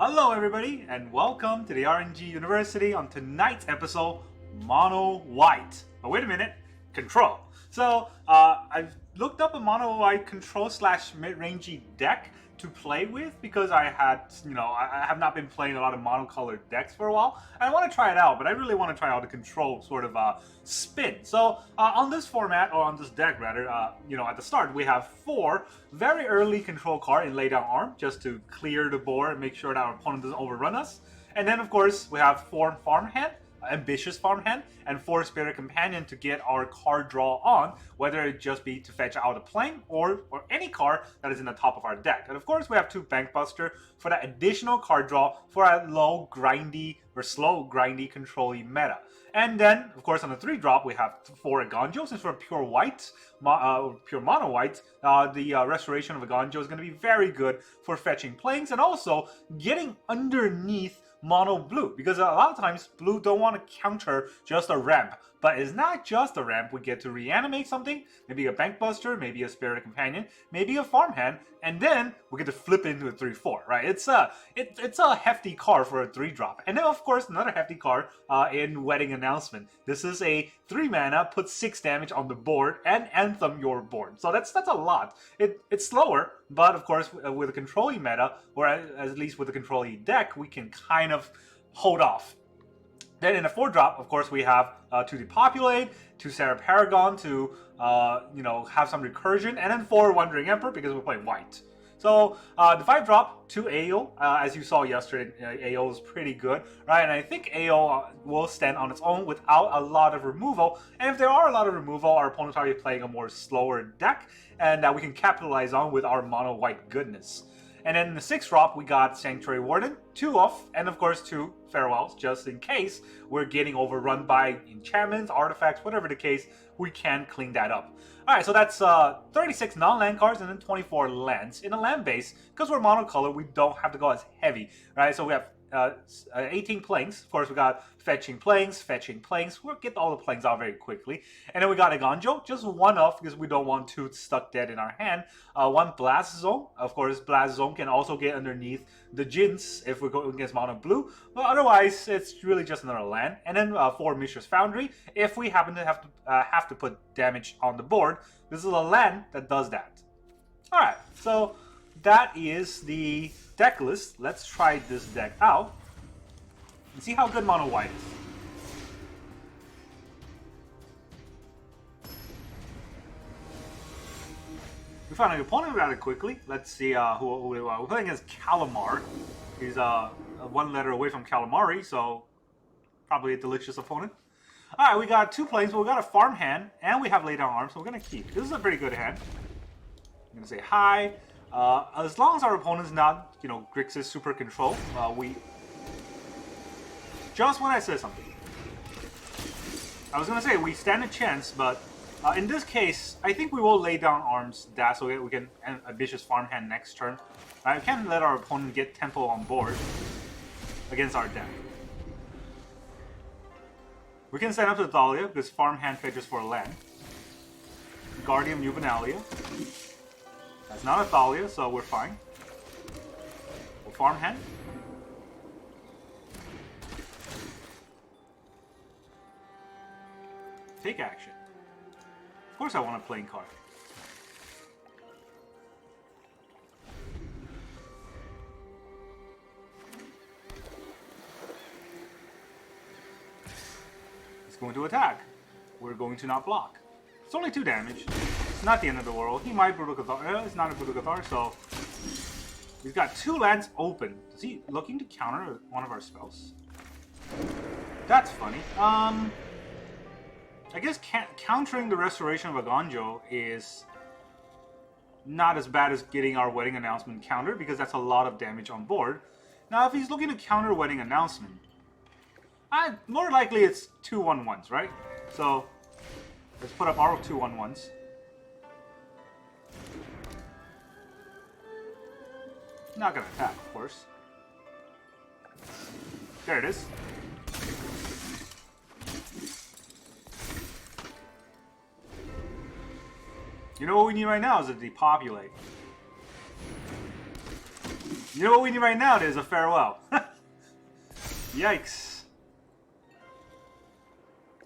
Hello everybody and welcome to the RNG University on tonight's episode, Mono White. But wait a minute, Control. So I've looked up a Mono White Control / mid-rangey deck to play with because I have not been playing a lot of monocolored decks for a while. I want to try it out, but I really want to try out the Control sort of spin. So on this format, or on this deck rather, at the start we have 4 very early Control cards in Laydown Arm just to clear the board and make sure that our opponent doesn't overrun us. And then of course we have 4 Farmhand, Ambitious Farmhand, and 4 Spirit Companion to get our card draw on, whether it just be to fetch out a plane or any card that is in the top of our deck. And of course we have 2 Bankbuster for that additional card draw for a low grindy or slow grindy control-y meta. And then of course on the 3 drop we have 4 Aganjo. Since we're pure white, pure mono white, the restoration of Aganjo is going to be very good for fetching planes and also getting underneath mono blue, because a lot of times blue don't want to counter just a ramp, but it's not just a ramp. We get to reanimate something, maybe a Bankbuster, maybe a Spirit Companion, maybe a Farmhand, and then we get to flip it into a 3/4, right? It's a hefty card for a 3 drop. And then of course another hefty card in Wedding Announcement. This is a 3 mana, put 6 damage on the board and anthem your board. So that's a lot. It's slower, but of course with a control-y meta, or at least with a control-y deck, we can kind of hold off. Then in a 4 drop, of course, we have 2 Depopulate, 2 Sarah Paragon to have some recursion, and then 4 Wandering Emperor because we're playing white. So the 5 drop, 2 AO, as you saw yesterday, AO is pretty good, right? And I think AO will stand on its own without a lot of removal. And if there are a lot of removal, our opponent's already playing a more slower deck, and that we can capitalize on with our mono white goodness. And then in the 6th drop, we got Sanctuary Warden, 2 off, and of course 2 Farewells, just in case we're getting overrun by enchantments, artifacts, whatever the case, we can clean that up. Alright, so that's 36 non-land cards and then 24 lands. In a land base, because we're monocolor, we don't have to go as heavy, right? So we have 18 planes. Of course, we got fetching planes. We'll get all the planes out very quickly. And then we got Aganjo, just 1 off because we don't want 2 stuck dead in our hand. 1 Blast Zone. Of course, Blast Zone can also get underneath the Jinns if we go against mono blue. But otherwise, it's really just another land. And then 4 Mishra's Foundry. If we happen to have to put damage on the board, this is a land that does that. Alright, so that is the deck list. Let's try this deck out and see how good mono white is. We found an opponent rather quickly. Let's see who we are. We're playing against Calamar. He's 1 letter away from Calamari, so probably a delicious opponent. Alright, we got 2 planes, but we got a Farmhand, and we have Laydown Arm, so we're going to keep. This is a pretty good hand. I'm going to say hi. As long as our opponent's not, Grixis super control, just when I said something. I was gonna say we stand a chance, but in this case, I think we will lay down arms that so we can ambitious Farmhand next turn. I can't let our opponent get tempo on board against our deck. We can send up to Thalia because Farmhand fetches for a land. Guardian Juvenalia. That's not a Thalia, so we're fine. We'll Farmhand. Take action. Of course I want a playing card. He's going to attack. We're going to not block. It's only 2 damage. It's not the end of the world. He might Brutal Cathar. It's not a Brutal Cathar, so he's got 2 lands open. Is he looking to counter one of our spells? That's funny. I guess countering the restoration of Aganjo is not as bad as getting our Wedding Announcement countered, because that's a lot of damage on board. Now, if he's looking to counter Wedding Announcement, more likely it's 2 1/1s, right? So let's put up our 2 1/1s. Not gonna attack, of course. There it is. You know what we need right now is a Depopulate. You know what we need right now? There's a farewell. Yikes.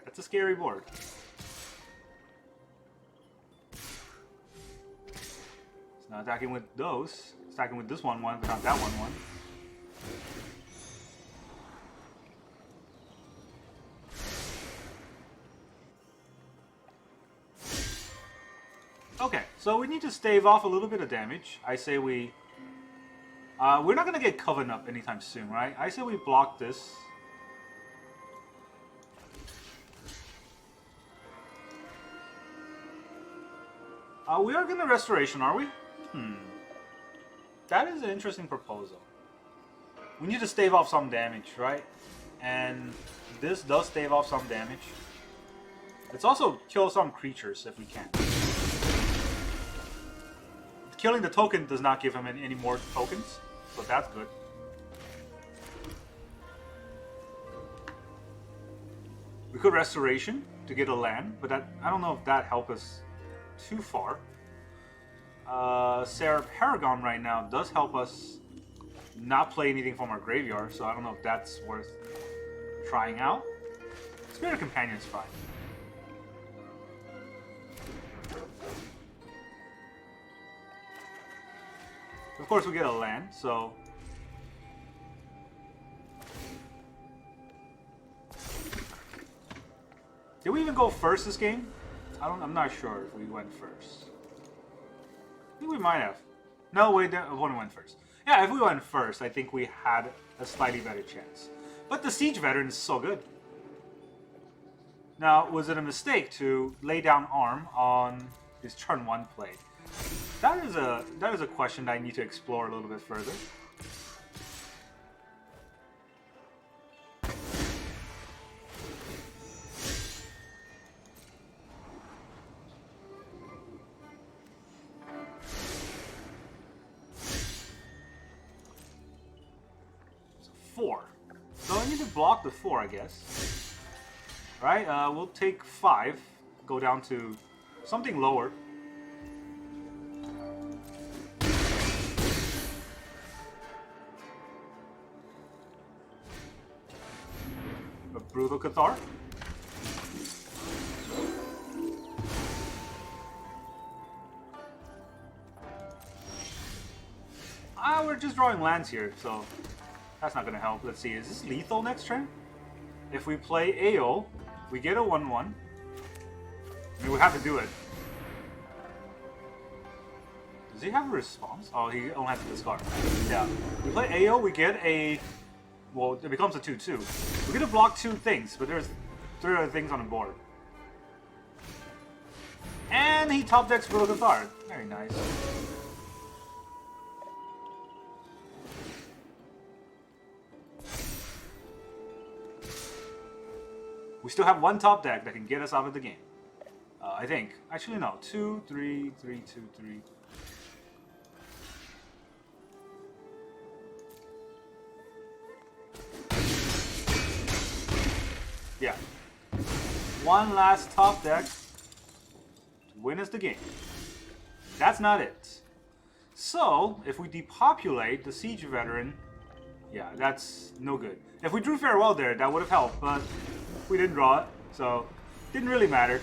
That's a scary board. It's not attacking with those. It's attacking with this 1-1, but not that 1-1. Okay, so we need to stave off a little bit of damage. I say we... we're not going to get Coven up anytime soon, right? I say we block this. We are going to Restoration, are we? That is an interesting proposal. We need to stave off some damage, right? And this does stave off some damage. Let's also kill some creatures if we can. Killing the token does not give him any more tokens, so that's good. We could Restoration to get a land, but that, I don't know if that helps us too far. Sarah Paragon right now does help us not play anything from our graveyard, so I don't know if that's worth trying out. Spirit Companion is fine. Of course, we get a land, so... Did we even go first this game? I'm not sure if we went first. I think we might have. No, we went first. Yeah, if we went first, I think we had a slightly better chance. But the Siege Veteran is so good. Now, was it a mistake to lay down Arm on his turn 1 play? That is a question that I need to explore a little bit further. So 4. So I need to block the 4, I guess. Right? We'll take 5, go down to something lower. Brutal Cathar. We're just drawing lands here, so that's not going to help. Let's see, is this lethal next turn? If we play AO, we get a 1-1. I mean, we have to do it. Does he have a response? Oh, he only has to discard. Yeah. We play AO, we get a... Well, it becomes a 2-2. We're going to block 2 things, but there's 3 other things on the board. And he top decks Brutal Cathar. Very nice. We still have 1 top deck that can get us out of the game. I think. Actually, no. 2, 3, 3, 2, 3. Yeah. 1 last top deck to win us the game. That's not it. So, if we depopulate the Siege Veteran, yeah, that's no good. If we drew Farewell there, that would have helped, but we didn't draw it, so didn't really matter.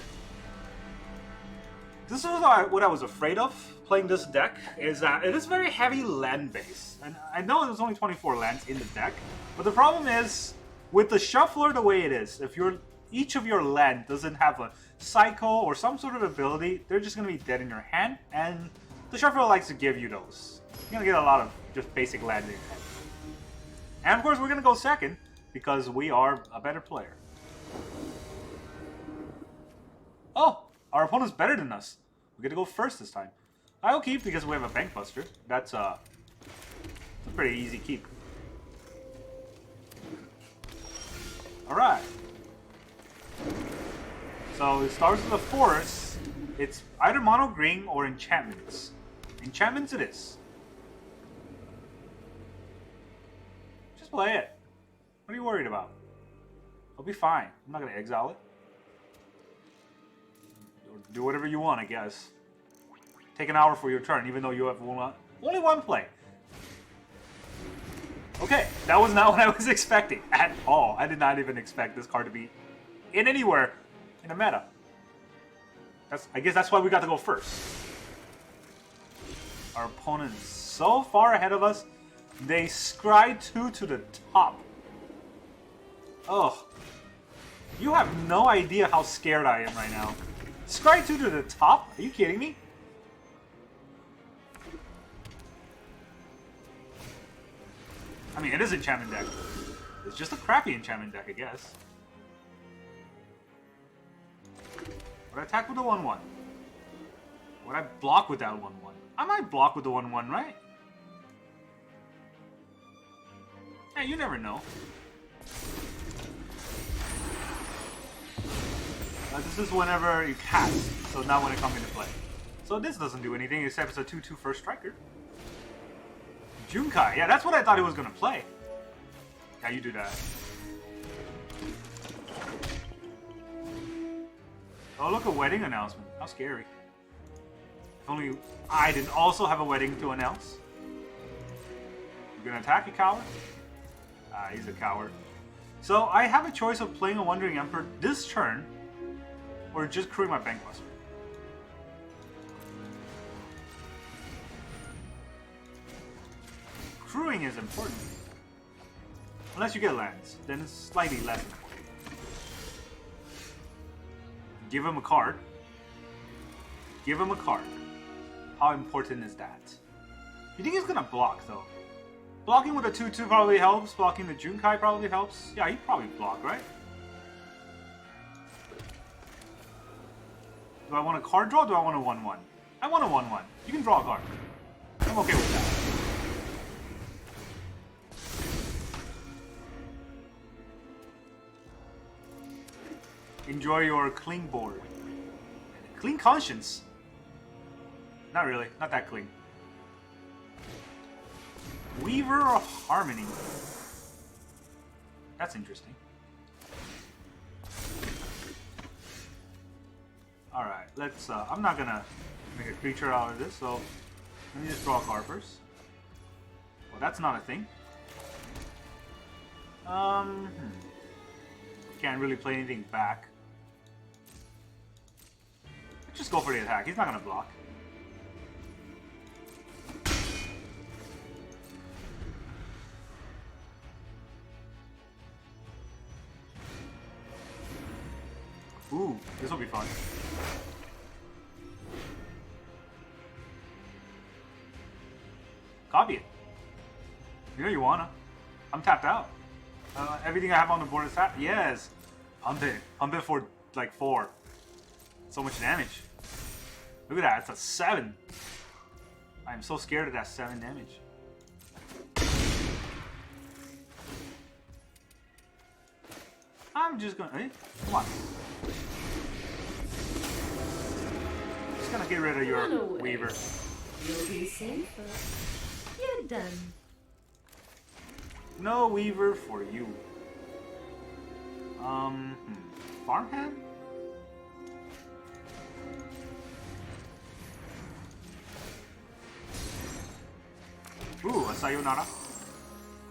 This is what I was afraid of playing this deck, is that it is very heavy land base. And I know there's only 24 lands in the deck, but the problem is, with the shuffler the way it is, if each of your land doesn't have a cycle or some sort of ability, they're just going to be dead in your hand, and the shuffler likes to give you those. You're going to get a lot of just basic land in your hand. And of course we're going to go second, because we are a better player. Oh! Our opponent's better than us. We get to go first this time. I'll keep because we have a Bank Buster. That's a pretty easy keep. Alright. So it starts with a forest. It's either mono green or enchantments. Enchantments it is. Just play it. What are you worried about? I'll be fine. I'm not going to exile it. Do whatever you want, I guess. Take an hour for your turn, even though you have only 1 play. Okay, that was not what I was expecting at all. I did not even expect this card to be in anywhere in the meta. I guess that's why we got to go first. Our opponent is so far ahead of us. They scry 2 to the top. Oh. You have no idea how scared I am right now. Scry 2 to the top? Are you kidding me? I mean, it is enchantment deck. It's just a crappy enchantment deck, I guess. Would I attack with the 1-1? Would I block with that 1-1? I might block with the 1-1, right? Hey, you never know. This is whenever you cast, so not when it comes into play. So this doesn't do anything except it's a 2/2 first striker. Junkai, yeah, that's what I thought he was gonna play. Yeah, you do that. Oh, look, a wedding announcement. How scary. If only I didn't also have a wedding to announce. You're gonna attack a coward? Ah, he's a coward. So I have a choice of playing a Wandering Emperor this turn, or just crewing my Bankbuster. Crewing is important. Unless you get lands, then it's slightly less important. Give him a card. Give him a card. How important is that? You think he's gonna block, though? Blocking with a 2/2 probably helps. Blocking the Junkai probably helps. Yeah, he'd probably block, right? Do I want a card draw or do I want a 1/1? I want a 1/1. You can draw a card. I'm okay with that. Enjoy your clean board. Clean conscience. Not really. Not that clean. Weaver of Harmony. That's interesting. Alright, let's, I'm not gonna make a creature out of this, so let me just draw a card first. Well, that's not a thing. Can't really play anything back. Just go for the attack. He's not gonna block. Ooh, this will be fun. Copy it. You know you wanna. I'm tapped out. Everything I have on the board is tapped. Yes. Pump it. Pump it for like 4. So much damage. Look at that. It's a 7. I am so scared of that 7 damage. I'm just gonna... Hey, come on. Just gonna get rid of your Weaver. You'll be safer. You're done. No Weaver for you. Farmhand? Ooh, a Sayonara.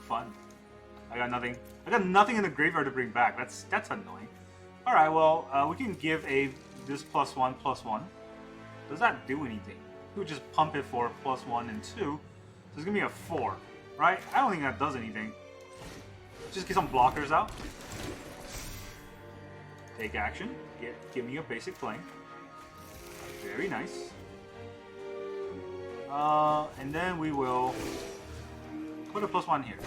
Fun. I got nothing. I got nothing in the graveyard to bring back. That's annoying. All right, well, we can give this +1/+1. Does that do anything? We would just pump it for +1 and 2. So it's gonna be a 4, right? I don't think that does anything. Just get some blockers out. Take action. Give me a basic flame. Very nice. And then we will put a +1 here.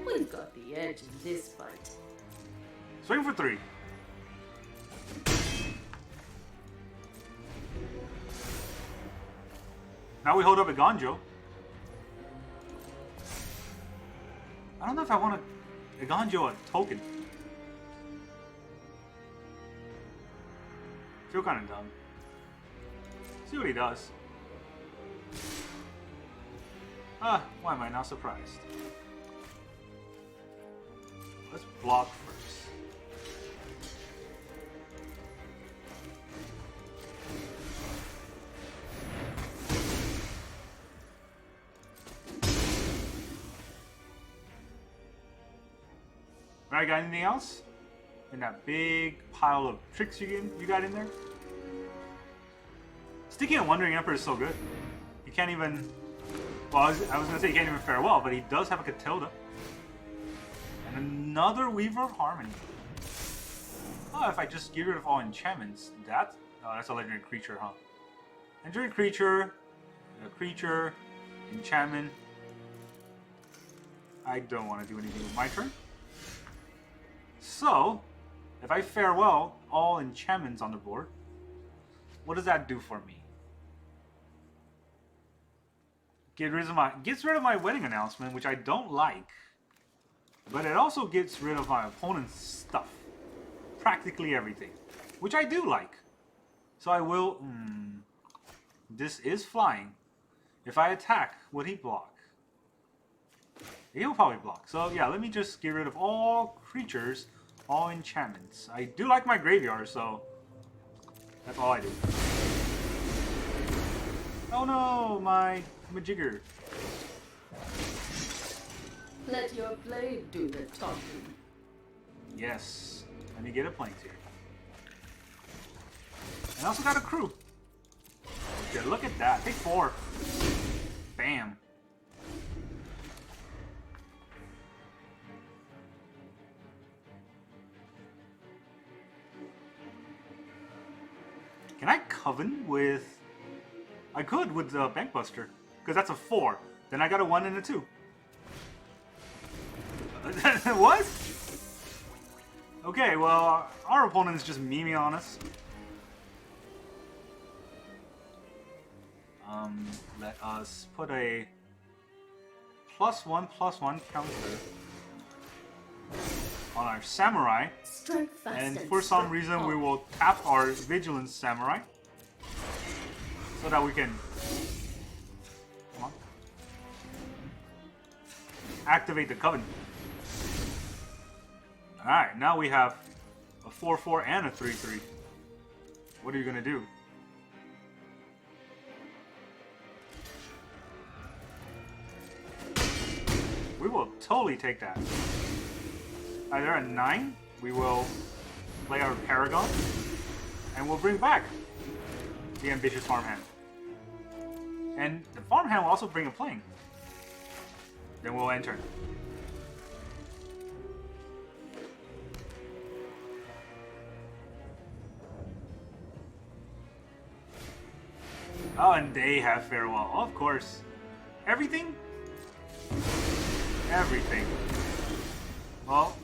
We've got the edge in this fight. Swing for 3. Now we hold up a Ganjo. I don't know if I want a Ganjo a token. Feel kind of dumb. See what he does. Why am I not surprised? Let's block first. Right, got anything else? In that big pile of tricks you got in there? Sticky and Wandering Emperor is so good. He can't even... Well, I was gonna say he can't even fare well, but he does have a Catilda. And another Weaver of Harmony. Oh, if I just get rid of all enchantments, that... Oh, that's a legendary creature, huh? Legendary creature, a creature, enchantment. I don't want to do anything with my turn. So, if I fare well, all enchantments on the board, what does that do for me? Gets rid of my wedding announcement, which I don't like. But it also gets rid of my opponent's stuff. Practically everything. Which I do like. So I will... This is flying. If I attack, would he block? He'll probably block. So yeah, let me just get rid of all creatures, all enchantments. I do like my graveyard, so that's all I do. Oh no, my Majigger. Let your blade do the talking. Yes. Let me get a Plains here. And I also got a crew. Okay, look at that. Take 4. Bam. Can I Coven with... I could with the Bankbuster, because that's a 4. Then I got a 1 and a 2. What? Okay, well, our opponent is just memeing on us. Let us put a +1/+1 counter on our Samurai. And for some reason we will tap our Vigilance Samurai so that we can activate the Coven. Alright, now we have a 4/4 and a 3/3. What are you gonna do? We will totally take that. Either a 9, we will play our Paragon, and we'll bring back the Ambitious Farmhand. And the Farmhand will also bring a Plane. Then we'll enter. Oh, and they have Farewell. Oh, of course. Everything? Everything. Well,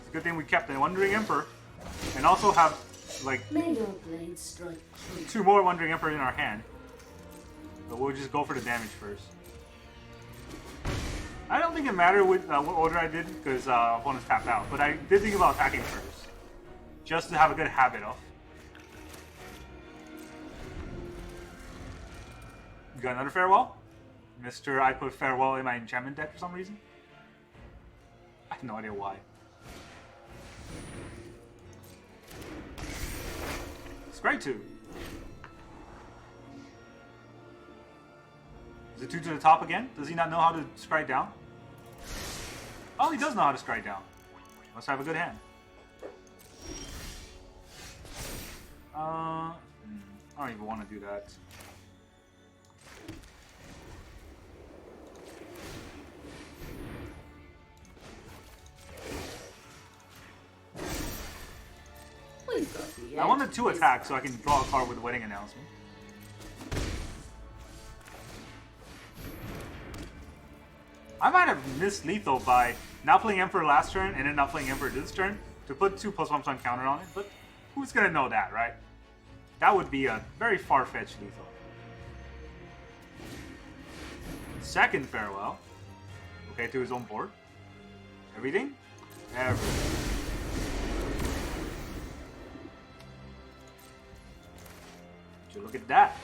it's a good thing we kept the Wandering Emperor. And also have, like, May your blade strike true. 2 more Wandering Emperor in our hand. But we'll just go for the damage first. I don't think it mattered with what order I did, because opponents tapped out. But I did think about attacking first. Just to have a good habit of. You got another Farewell? Mr. I put Farewell in my enchantment deck for some reason? I have no idea why. Scry 2. Is it 2 to the top again? Does he not know how to scry down? Oh, he does know how to scry down. Must have a good hand. I don't even want to do that. I wanted 2 attacks so I can draw a card with the wedding announcement. I might have missed lethal by not playing Emperor last turn and then not playing Emperor this turn to put 2 +1/+1 counter on it, but who's gonna know that, right? That would be a very far-fetched lethal. Second Farewell. Okay, to his own board. Everything? Everything. Look at that.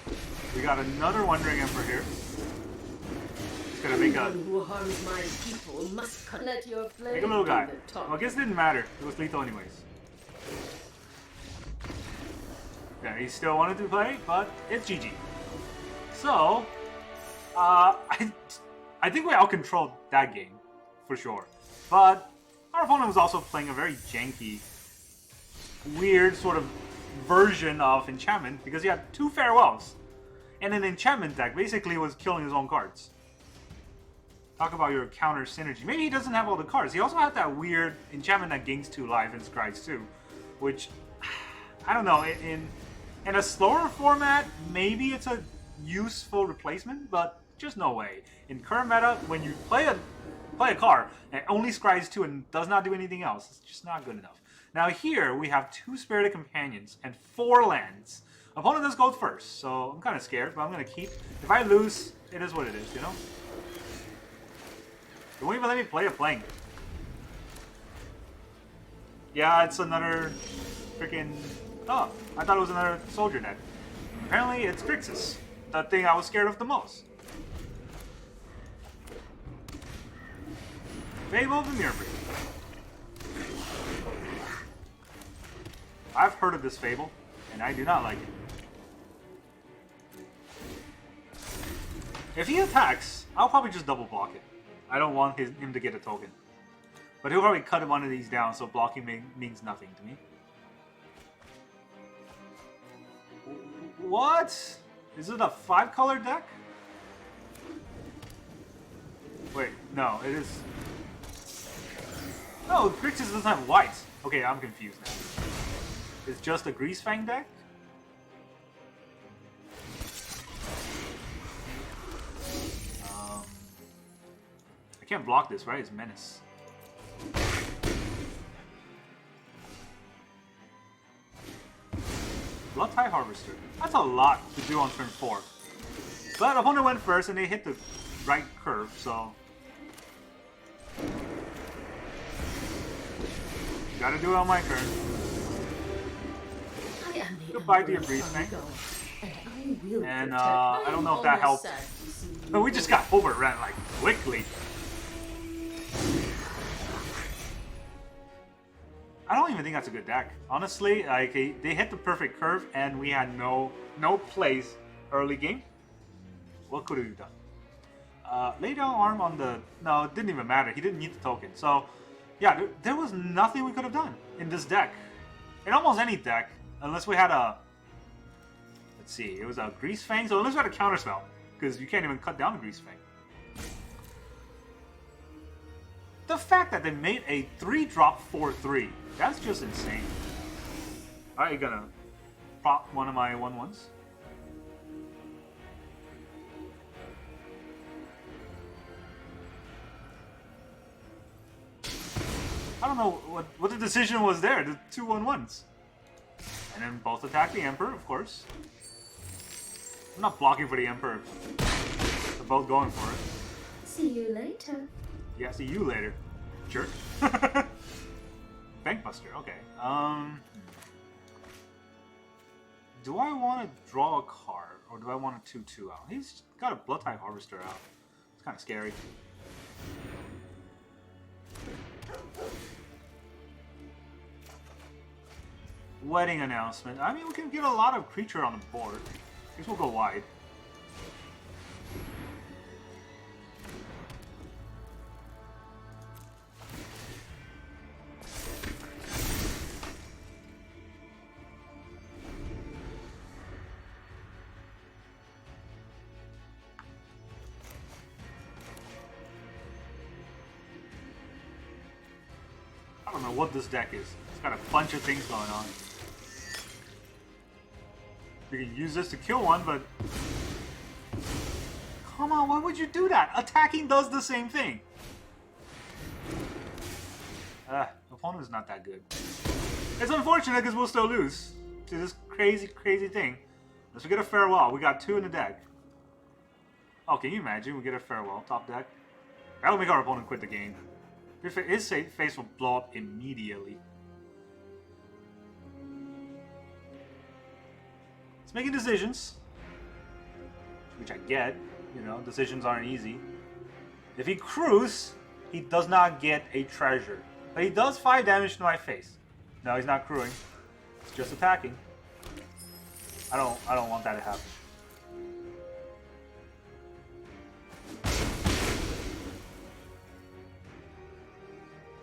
We got another Wandering Emperor here. It's gonna make a... who harms my people must let your blade make a little guy. do the talking. Well, I guess it didn't matter. It was lethal anyways. Yeah, he still wanted to play, but it's GG. So, I think we out-controlled that game, for sure. But Our opponent was also playing a very janky, weird sort of version of enchantment because he had 2 farewells. And an enchantment deck basically was killing his own cards. Talk about your counter synergy. Maybe he doesn't have all the cards. He also had that weird enchantment that gains 2 life and scries 2, which I don't know. In a slower format, maybe it's a useful replacement, but just no way. In current meta, when you play a card and only scries 2 and does not do anything else, it's just not good enough. Now here we have 2 Spirited Companions and 4 lands. Opponent does go first, so I'm kind of scared, but I'm gonna keep. If I lose, it is what it is, you know. They won't even let me play a Plank. Yeah, it's another freaking. Oh, I thought it was another soldier deck. Apparently, it's Grixis, the thing I was scared of the most. Fable of the Mirror Breed. I've heard of this Fable, and I do not like it. If he attacks, I'll probably just double block it. I don't want him to get a token. But he'll probably cut one of these down, so blocking means nothing to me. What? Is it a 5-color deck? Wait, no, it is... No, Grixis doesn't have white. Okay, I'm confused now. It's just a Greasefang deck? I can't block this, right? It's Menace. Bloodtide Harvester. That's a lot to do on turn 4. But opponent went first and they hit the right curve, so... Gotta do it on my turn. Goodbye to your Greasefang. And I don't know if that helped. But we just got overrun like quickly. I don't even think that's a good deck. Honestly, like they hit the perfect curve and we had no plays early game. What could have you done? Lay down arm on the... No, it didn't even matter. He didn't need the token. So, yeah, there was nothing we could have done in this deck. In almost any deck, unless we had a... Let's see, it was a Greasefang. So unless we had a counterspell, because you can't even cut down a Greasefang. The fact that they made a 3-drop 4/3, that's just insane. Alright, gonna prop one of my 1/1s. I don't know what the decision was there, the 2 1/1s. And then both attack the Emperor, of course. I'm not blocking for the Emperor. They're both going for it. See you later. Yeah, see you later, jerk. Bankbuster, okay. Do I want to draw a card, or do I want a 2/2 out? He's got a Bloodtide Harvester out. It's kind of scary. Wedding announcement. I mean, we can get a lot of creature on the board. I guess we'll go wide. I don't know what this deck is. It's got a bunch of things going on. We can use this to kill one, but... Come on, why would you do that? Attacking does the same thing. Opponent is not that good. It's unfortunate because we'll still lose to this crazy, crazy thing. Unless we get a farewell. We got 2 in the deck. Oh, can you imagine? We get a farewell, top deck. That'll make our opponent quit the game. His face will blow up immediately. It's making decisions. Which I get. You know, decisions aren't easy. If he crews, he does not get a treasure. But he does 5 damage to my face. No, he's not crewing. It's just attacking. I don't want that to happen.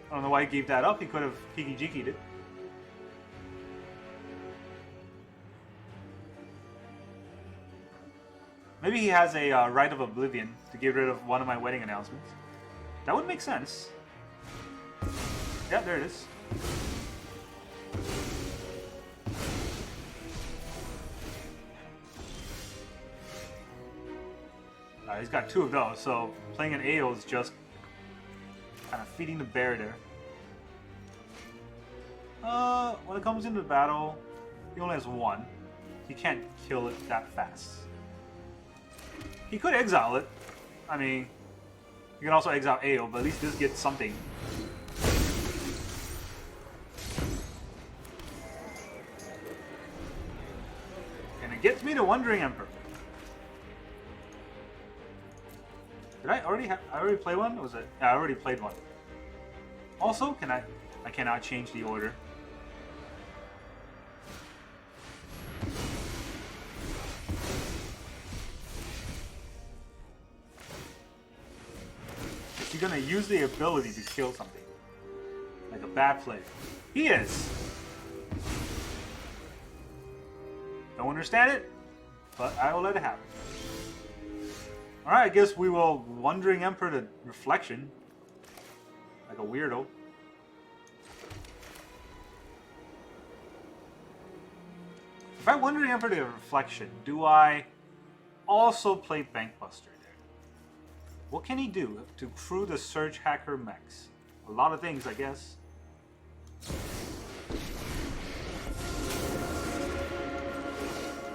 I don't know why he gave that up. He could have Piki-Jiki'd it. Maybe he has a right of oblivion to get rid of one of my wedding announcements. That would make sense. Yeah, there it is. He's got 2 of those, so playing an AO is just kind of feeding the bear there. When it comes into battle, he only has 1. He can't kill it that fast. He could exile it. I mean, you can also exile AO, but at least this gets something. And it gets me to Wandering Emperor. Did I already play one? Or was it? Yeah, I already played one. Also, I cannot change the order. Is he gonna use the ability to kill something? Like a bad player. He is! Don't understand it, but I will let it happen. Alright, I guess we will Wandering Emperor to Reflection. Like a weirdo. If I Wandering Emperor to Reflection, do I also play Bankbuster there? What can he do to crew the Surge Hacker mechs? A lot of things, I guess.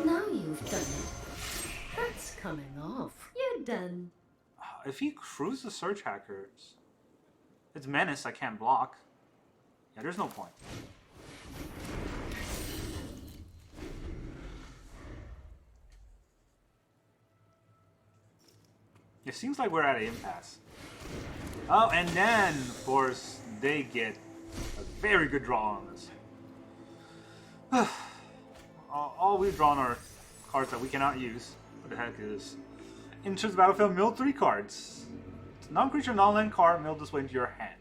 Now you've done it. That's coming off. You're done. If he crews the Surge Hackers, it's Menace I can't block. Yeah, there's no point. It seems like we're at an impasse. Oh, and then, of course, they get a very good draw on us. All we've drawn are cards that we cannot use. What the heck is enters the battlefield, mill 3 cards. It's a non-creature, non-land card, mill this way into your hand.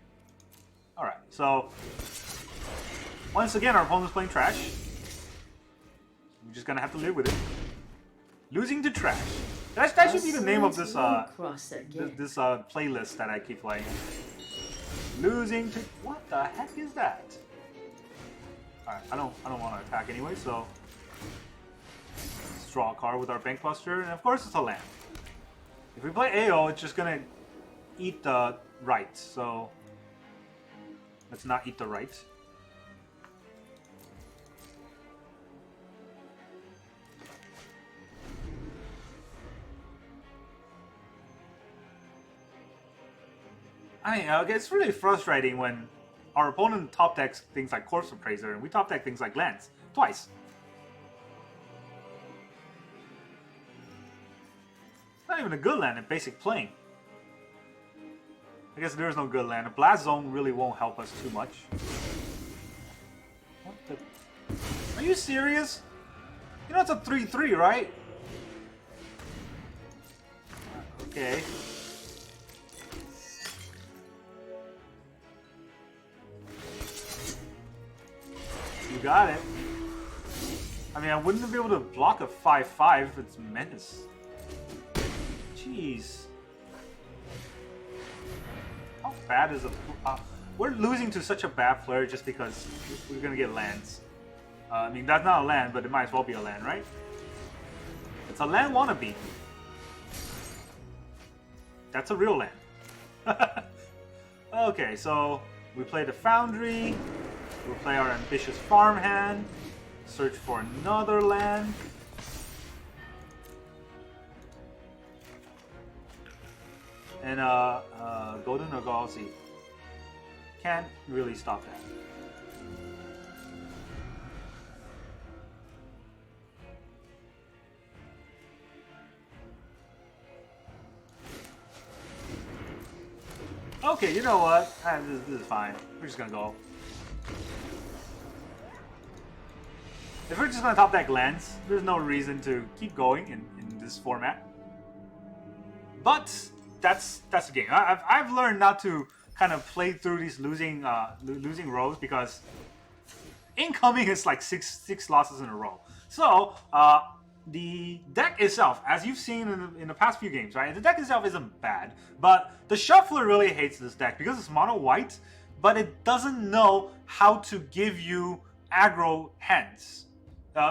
Alright, so once again our opponent's playing trash. We're just gonna have to live with it. Losing to trash. That should be the name of this this playlist that I keep playing. Losing to what the heck is that? Alright, I don't want to attack anyway, so let's draw a card with our Bankbuster, and of course it's a land. If we play AO, it's just gonna eat the right, so let's not eat the right. I mean, it's really frustrating when our opponent top decks things like Corpse Appraiser and we top deck things like lands twice. It's not even a good land in basic playing. I guess there is no good land. A Blast Zone really won't help us too much. What the? Are you serious? You know it's a 3/3, right? Okay. You got it. I mean, I wouldn't be able to block a 5/5 if it's Menace. Jeez. How bad is a... we're losing to such a bad player just because we're going to get lands. I mean, that's not a land, but it might as well be a land, right? It's a land wannabe. That's a real land. Okay, so we play the Foundry. We'll play our ambitious farmhand, search for another land. And Golden or Gauzy. Can't really stop that. Okay, you know what? This is fine. We're just gonna go. If we're just gonna top deck lands, there's no reason to keep going in this format. But that's the game. I've learned not to kind kind of play through these losing rows because incoming is like six losses in a row. So the deck itself, as you've seen in the past few games, right? The deck itself isn't bad, but the shuffler really hates this deck because it's mono white, but it doesn't know how to give you aggro hands.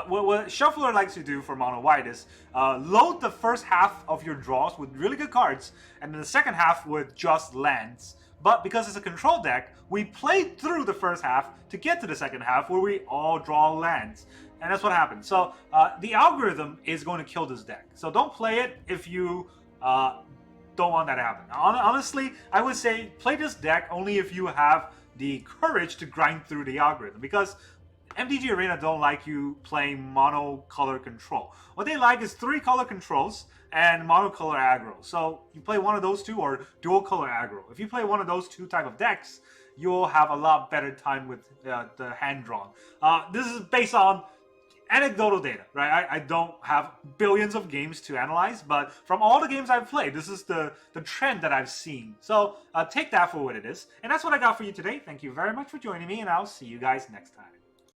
What Shuffler likes to do for mono white is load the first half of your draws with really good cards, and then the second half with just lands. But because it's a control deck, we played through the first half to get to the second half where we all draw lands. And that's what happened. So the algorithm is going to kill this deck. So don't play it if you don't want that to happen. Honestly, I would say play this deck only if you have the courage to grind through the algorithm, because MTG Arena don't like you playing monocolor control. What they like is 3 color controls and monocolor aggro. So you play one of those two or dual color aggro. If you play one of those 2 type of decks, you'll have a lot better time with the hand drawn. This is based on anecdotal data, right? I don't have billions of games to analyze, but from all the games I've played, this is the trend that I've seen. So take that for what it is. And that's what I got for you today. Thank you very much for joining me, and I'll see you guys next time.